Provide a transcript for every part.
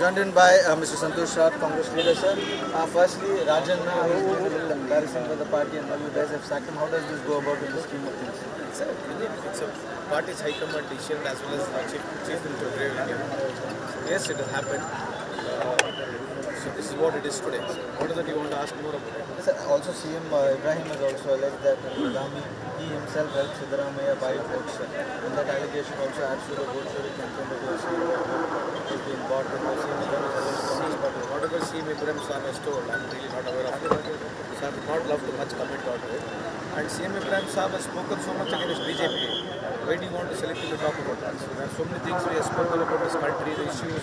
joined in by Mr. Santosh Shah, Congress leader, sir. Firstly, Rajan has been a little embarrassing for the party and now you guys have sacked him. How does this go about in the scheme of things? It's a party's high command decision as well as the chief minister of India. Yes, it has happened. So this is what it is today. So what is that you want to ask more about? Sir, also CM Ibrahim has also alleged that Gadami, he himself helped Siddaramaiah buy votes. And that allegation also adds to the vote share campaign that you has been bought and CM Ibrahim has alleged Congress party. Whatever CM Ibrahim Sahib has told, I'm really not aware of it. So I would not love to much comment on it. And CM Ibrahim Sahib has spoken so much against BJP. Why do you want to selectively talk about that? So there are so many things we have spoken about this country, the issues,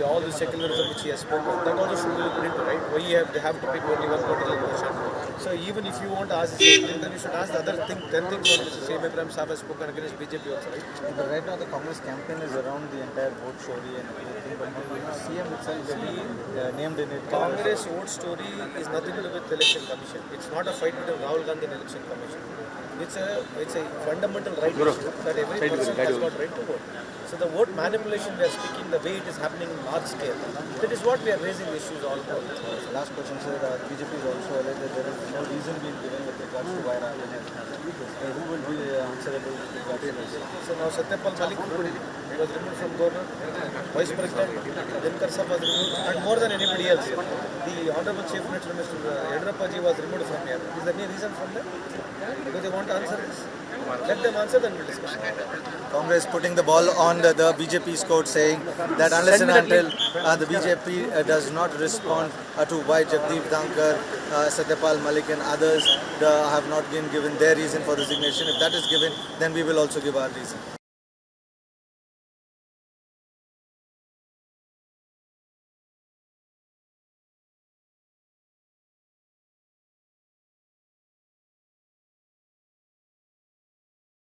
all the secularism which he has spoken. That also should be looked into, right? Why they have to pick only one political position. So even if you want to ask the same thing, then you should ask the other 10 things what Mr. CM Ibrahim Sahib has spoken against BJP also, right? But right now the Congress campaign is around the entire vote story and everything. But the CM itself will be named in it. Congress vote story is nothing to do with the election commission. It's not a fight between Rahul Gandhi and the election commission. It's a fundamental right issue that every person has got right to vote. So the vote manipulation we are speaking, the way it is happening in large scale, that is what we are raising issues all about. Last question, sir. BJP is also alleged that there is no reason being given with regards to why Rajan has who will be answerable with regards to this? So now Satyapal Malik was removed from governor, Vice President, Dinkar Sahab was removed, and more than anybody else. The Honorable Chief Minister, Mr. Yediyurappa ji was removed from here. Is there any reason from them? Do they want to answer this? Let them answer, then we'll discuss. Congress putting the ball on the BJP's court, saying that unless and until the BJP does not respond to why Jagdeep Dhankar, Satyapal Malik and others have not been given their reason for resignation, if that is given, then we will also give our reason.